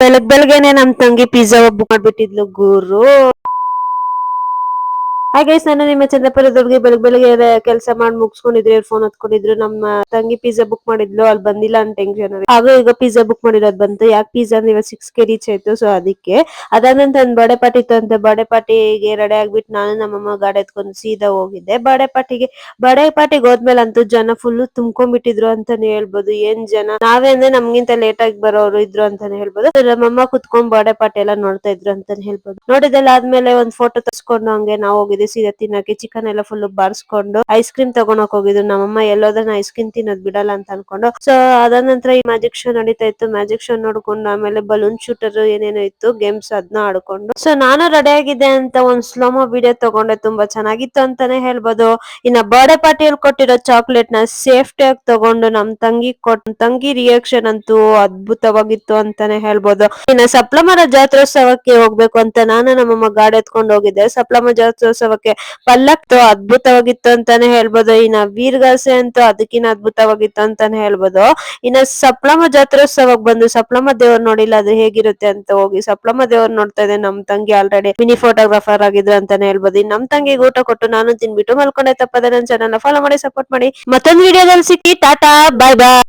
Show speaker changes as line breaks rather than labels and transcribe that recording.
ಬೆಳಗ್ಗೆನೆ ನಮ್ ತಂಗಿ ಪಿಜ್ಜಾ ಬುಕ್ ಮಾಡ್ಬಿಟ್ಟಿದ್ಲು ಗುರು. ಹಾಗೆ ನಾನು ನಿಮ್ಮ ಚಂದ್ರಪುರದೊಳಗೆ ಬೆಳಗ್ಗೆ ಕೆಲಸ ಮಾಡಿ ಮುಗಿಸ್ಕೊಂಡಿದ್ರು, ಫೋನ್ ಹೊತ್ಕೊಂಡಿದ್ರು. ನಮ್ಮ ತಂಗಿ ಪಿಜ್ಜಾ ಬುಕ್ ಮಾಡಿದ್ಲು, ಅಲ್ಲಿ ಬಂದಿಲ್ಲ ಅಂತ ಟೆನ್ಷನ್. ಹಾಗೂ ಈಗ ಪಿಜ್ಜಾ ಬುಕ್ ಮಾಡಿರೋದು ಬಂತು. ಯಾಕೆ ಪಿಜ್ಜಾ ಅಂದ್ರೆ ಇವಾಗ 6 ರೀಚ್ ಆಯ್ತು, ಸೊ ಅದಕ್ಕೆ. ಅದಾನಂತರ ಒಂದು ಬರ್ಡೇ ಪಾರ್ಟಿ ಇತ್ತು ಅಂತ ಬರ್ಡೇ ಪಾರ್ಟಿಗೆ ರೆಡಿ ಆಗ್ಬಿಟ್ಟು ನಾನು ನಮ್ಮಮ್ಮ ಗಾಡಿ ಎತ್ಕೊಂಡು ಸೀದಾ ಹೋಗಿದ್ದೆ ಬರ್ಡೇ ಪಾರ್ಟಿಗೆ ಹೋದ್ಮೇಲೆ ಅಂತೂ ಜನ ಫುಲ್ ತುಂಬ್ಕೊಂಡ್ಬಿಟ್ಟಿದ್ರು ಅಂತಾನೆ ಹೇಳ್ಬೋದು. ಏನ್ ಜನ, ನಾವೇ ಅಂದ್ರೆ ನಮ್ಗಿಂತ ಲೇಟ್ ಆಗಿ ಬರೋರು ಇದ್ರು ಅಂತಾನೆ ಹೇಳ್ಬೋದು. ನಮ್ಮಮ್ಮ ಕುತ್ಕೊಂಡ್ ಬರ್ಡೇ ಪಾರ್ಟಿ ಎಲ್ಲ ನೋಡ್ತಾ ಇದ್ರು ಅಂತಾನೆ ಹೇಳ್ಬೋದು. ನೋಡಿದೆಲ್ಲ ಆದ್ಮೇಲೆ ಒಂದ್ ಫೋಟೋ ತಸ್ಕೊಂಡು ಹಂಗೆ ನಾವು ಹೋಗಿದ್ವಿ ಸೀದಾ ತಿನ್ನಕ್ಕೆ. ಚಿಕನ್ ಎಲ್ಲ ಫುಲ್ ಬಾರಿಸ್ಕೊಂಡು ಐಸ್ ಕ್ರೀಮ್ ತಗೊಳಕ್ ಹೋಗಿದ್ರು. ನಮ್ಮಮ್ಮ ಎಲ್ಲೋದನ್ನ ಐಸ್ ಕ್ರೀಮ್ ತಿನ್ನೋದ್ ಬಿಡಲ್ಲ ಅಂತ ಅನ್ಕೊಂಡು. ಸೊ ಅದಾದ ನಂತರ ಈ ಮ್ಯಾಜಿಕ್ ಶೋ ನಡೀತಾ ಇತ್ತು. ಮ್ಯಾಜಿಕ್ ಶೋ ನೋಡ್ಕೊಂಡು ಆಮೇಲೆ ಬಲೂನ್ ಶೂಟರ್ ಏನೇನೋ ಇತ್ತು ಗೇಮ್ಸ್, ಅದನ್ನ ಆಡ್ಕೊಂಡು. ಸೊ ನಾನು ರೆಡಿ ಆಗಿದ್ದೆ ಅಂತ ಒಂದ್ ಸ್ಲೋಮೋ ವಿಡಿಯೋ ತಗೊಂಡೆ. ತುಂಬಾ ಚೆನ್ನಾಗಿತ್ತು ಅಂತಾನೆ ಹೇಳ್ಬೋದು. ಇನ್ನ ಬರ್ಡೇ ಪಾರ್ಟಿಯಲ್ಲಿ ಕೊಟ್ಟಿರೋ ಚಾಕ್ಲೇಟ್ ನ ಸೇಫ್ಟಿ ಆಗಿ ತಗೊಂಡು ನಮ್ ತಂಗಿ ರಿಯಾಕ್ಷನ್ ಅಂತೂ ಅದ್ಭುತವಾಗಿತ್ತು ಅಂತಾನೆ ಹೇಳ್ಬೋದು. ಇನ್ನ ಸಪ್ಲಮರ ಜಾತ್ರೋತ್ಸವಕ್ಕೆ ಹೋಗ್ಬೇಕು ಅಂತ ನಾನು ನಮ್ಮಮ್ಮ ಗಾಡಿ ಎತ್ಕೊಂಡು ಹೋಗಿದ್ದೆ. ಸಪ್ಲಮ ಜಾತ್ರೋತ್ಸವಕ್ಕೆ ಪಲ್ಲಕ್ತು ಅದ್ಭುತವಾಗಿತ್ತು ಅಂತಾನೆ ಹೇಳ್ಬೋದು. ಇನ್ನ ವೀರ್ಗಾಸೆ ಅಂತೂ ಅದಕ್ಕಿನ್ನ ಅದ್ಭುತವಾಗಿತ್ತು ಅಂತಾನೆ ಹೇಳ್ಬೋದು. ಇನ್ನ ಸಪ್ಲಮ ಜಾತ್ರೋತ್ಸವಕ್ಕೆ ಬಂದು ಸಪ್ಲಮ ದೇವ್ರ ನೋಡಿಲ್ಲ, ಅದು ಹೇಗಿರುತ್ತೆ ಅಂತ ಹೋಗಿ ಸಪ್ಲಮ ದೇವ್ರ ನೋಡ್ತಾ ಇದೆ. ನಮ್ ತಂಗಿ ಆಲ್ರೆಡಿ ಮಿನಿ ಫೋಟೋಗ್ರಾಫರ್ ಆಗಿದ್ರು ಅಂತಾನೆ ಹೇಳ್ಬೋದು. ನಮ್ ತಂಗಿಗೆ ಊಟ ಕೊಟ್ಟು ನಾನು ತಿನ್ಬಿಟ್ಟು ಮಲ್ಕೊಂಡೆ. ತಪ್ಪದೆ ನನ್ನ ಚಾನಲ್ ಫಾಲೋ ಮಾಡಿ, ಸಪೋರ್ಟ್ ಮಾಡಿ. ಮತ್ತೊಂದು ವಿಡಿಯೋದಲ್ಲಿ ಸಿಕ್ಕಿ ಟಾಟಾ, ಬಾಯ್ ಬಾಯ್.